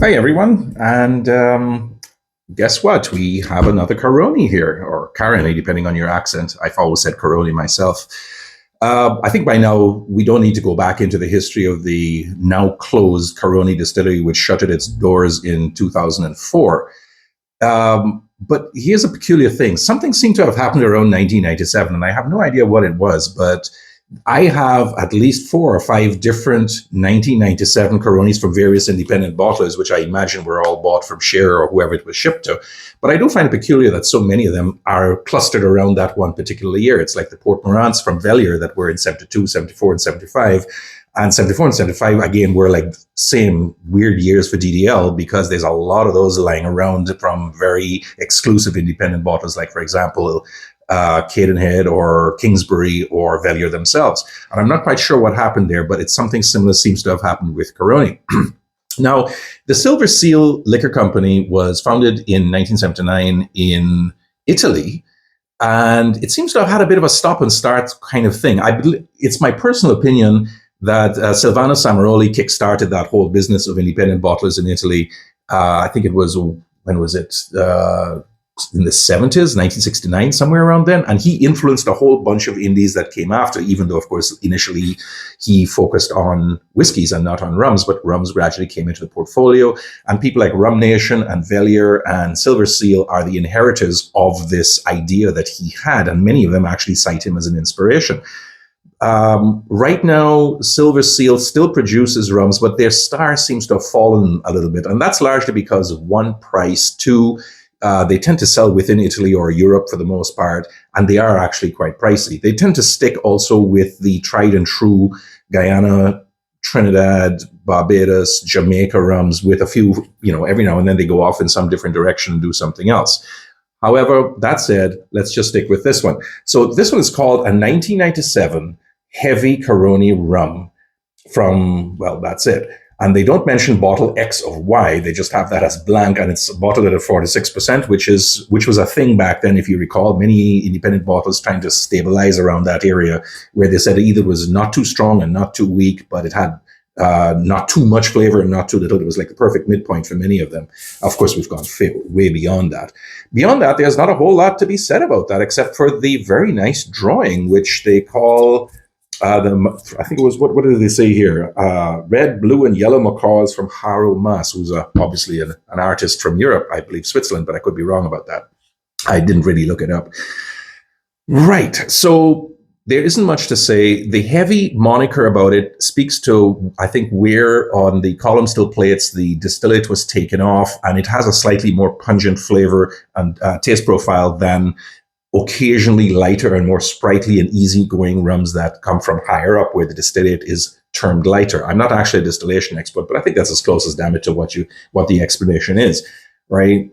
Hi, everyone. And guess what? We have another Caroni here, or Caroni, depending on your accent. I've always said Caroni myself. I think by now we don't need to go back into the history of the now closed Caroni distillery, which shuttered its doors in 2004. But here's a peculiar thing. Something seemed to have happened around 1997, and I have no idea what it was, but I have at least four or five different 1997 Caronis from various independent bottlers, which I imagine were all bought from Share or whoever it was shipped to. But I do find it peculiar that so many of them are clustered around that one particular year. It's like the Port Morants from Velier that were in 72, 74, and 75. And 74 and 75, again, were like same weird years for DDL because there's a lot of those lying around from very exclusive independent bottlers, like, for example, Cadenhead or Kingsbury or Velier themselves. And I'm not quite sure what happened there, but it's something similar seems to have happened with Caroni. Now, the Silver Seal Liquor Company was founded in 1979 in Italy, and it seems to have had a bit of a stop and start kind of thing. I believe it's my personal opinion that Silvano Samaroli kickstarted that whole business of independent bottlers in Italy. I think it was, when was it? In the 70s, 1969, somewhere around then. And he influenced a whole bunch of indies that came after, even though, of course, initially he focused on whiskeys and not on rums, but rums gradually came into the portfolio. And people like Rum Nation and Velier and Silver Seal are the inheritors of this idea that he had. And many of them actually cite him as an inspiration. Right now, Silver Seal still produces rums, but their star seems to have fallen a little bit. And that's largely because of one, price, two, they tend to sell within Italy or Europe for the most part, and they are actually quite pricey. They tend to stick also with the tried and true Guyana, Trinidad, Barbados, Jamaica rums with a few, every now and then they go off in some different direction and do something else. However, that said, let's just stick with this one. So this one is called a 1997 Heavy Caroni Rum from, well, that's it. And they don't mention bottle X or Y. They just have that as blank, and it's bottled at 46%, which was a thing back then, if you recall. Many independent bottles trying to stabilize around that area, where they said it either was not too strong and not too weak, but it had not too much flavor and not too little. It was like the perfect midpoint for many of them. Of course, we've gone way beyond that. Beyond that, there's not a whole lot to be said about that, except for the very nice drawing, which they call. I think it was, what did they say here? Red, blue, and yellow macaws from Haro Mas, who's obviously an artist from Europe, I believe Switzerland, but I could be wrong about that. I didn't really look it up. Right. So there isn't much to say. The heavy moniker about it speaks to, I think, where on the column still plates the distillate was taken off, and it has a slightly more pungent flavor and taste profile than occasionally lighter and more sprightly and easygoing rums that come from higher up, where the distillate is termed lighter. I'm not actually a distillation expert, but I think that's as close as damn it to what the explanation is, right?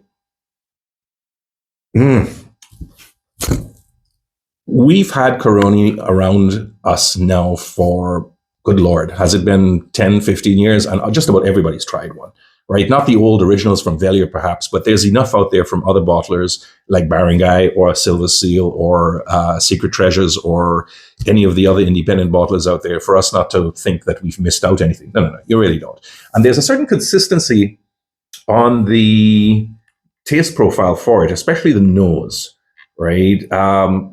We've had Caroni around us now for, good Lord, has it been 10, 15 years? And just about everybody's tried one, right? Not the old originals from Velier, perhaps, but there's enough out there from other bottlers like Barangay or Silver Seal or Secret Treasures or any of the other independent bottlers out there for us not to think that we've missed out anything. No, you really don't. And there's a certain consistency on the taste profile for it, especially the nose. Right.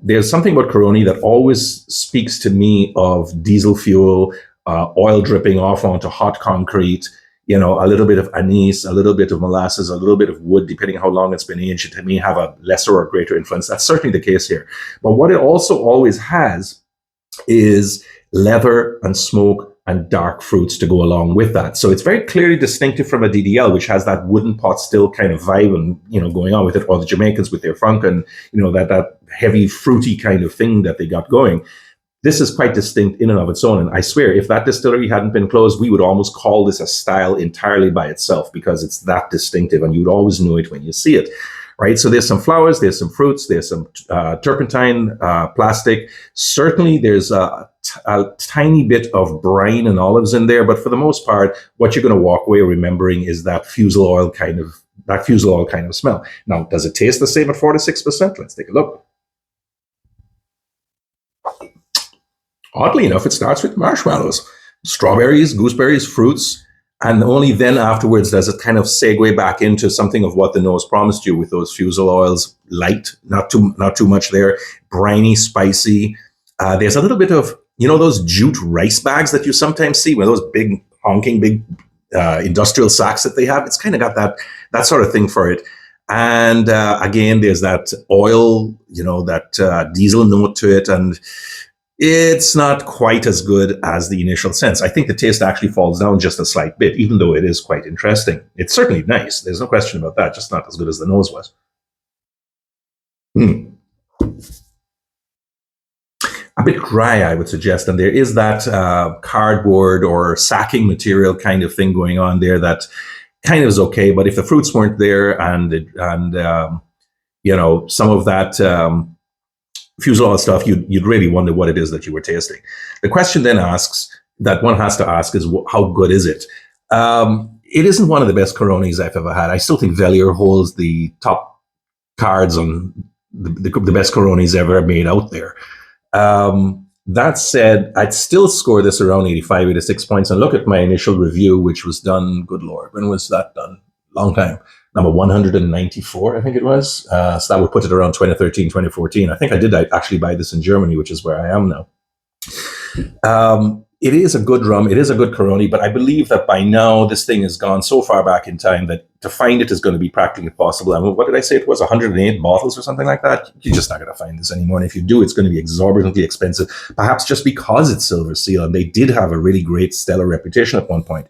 There's something about Caroni that always speaks to me of diesel fuel, oil dripping off onto hot concrete, a little bit of anise, a little bit of molasses, a little bit of wood, depending how long it's been aged. It may have a lesser or greater influence. That's certainly the case here. But what it also always has is leather and smoke and dark fruits to go along with that. So it's very clearly distinctive from a DDL, which has that wooden pot still kind of vibe and, going on with it, or the Jamaicans with their funk and, that heavy fruity kind of thing that they got going. This is quite distinct in and of its own. And I swear, if that distillery hadn't been closed, we would almost call this a style entirely by itself because it's that distinctive and you'd always know it when you see it. Right. So there's some flowers, there's some fruits, there's some turpentine, plastic. Certainly there's a tiny bit of brine and olives in there. But for the most part, what you're going to walk away remembering is that fusel oil kind of smell. Now, does it taste the same at 46%? Let's take a look. Oddly enough, it starts with marshmallows, strawberries, gooseberries, fruits, And only then afterwards does it kind of segue back into something of what the nose promised you with those fusel oils, light, not too much there, briny, spicy. There's a little bit of, those jute rice bags that you sometimes see, with those big honking big industrial sacks that they have. It's kind of got that sort of thing for it. And again, there's that oil, that diesel note to it, and it's not quite as good as the initial sense. I think the taste actually falls down just a slight bit, even though it is quite interesting. It's certainly nice. There's no question about that. Just not as good as the nose was. Mm. A bit dry, I would suggest. And there is that cardboard or sacking material kind of thing going on there that kind of is okay. But if the fruits weren't there and some of that fusel oil stuff, you'd really wonder what it is that you were tasting. The question then that one has to ask is, how good is it? It isn't one of the best Caronis I've ever had. I still think Velier holds the top cards on the best Caronis ever made out there. That said, I'd still score this around 85, 86 points. And look at my initial review, which was done, good Lord, when was that done? Long time. Number 194, I think it was. So that would put it around 2013, 2014. I think I did actually buy this in Germany, which is where I am now. It is a good rum. It is a good Caroni, but I believe that by now this thing has gone so far back in time that to find it is going to be practically impossible. I mean, what did I say? It was 108 bottles or something like that. You're just not going to find this anymore. And if you do, it's going to be exorbitantly expensive, perhaps just because it's silver seal. And they did have a really great stellar reputation at one point.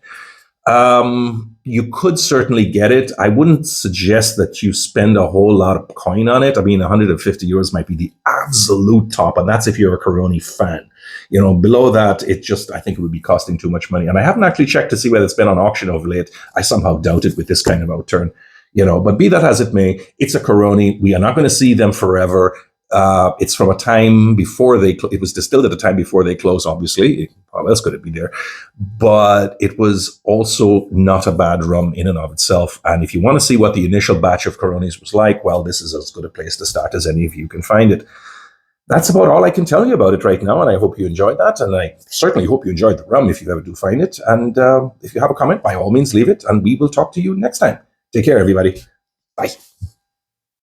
You could certainly get it. I wouldn't suggest that you spend a whole lot of coin on it. I mean, 150 euros might be the absolute top, and that's if you're a Caroni fan. Below that, I think it would be costing too much money. And I haven't actually checked to see whether it's been on auction of late. I somehow doubt it with this kind of outturn. But be that as it may, it's a Caroni. We are not going to see them forever. It's from a time before it was distilled at a time before they closed, obviously. How else could it be there? But it was also not a bad rum in and of itself. And if you want to see what the initial batch of Caronis was like, well, this is as good a place to start as any of you can find it. That's about all I can tell you about it right now, and I hope you enjoyed that. And I certainly hope you enjoyed the rum if you ever do find it. And if you have a comment, by all means, leave it, and we will talk to you next time. Take care, everybody. Bye.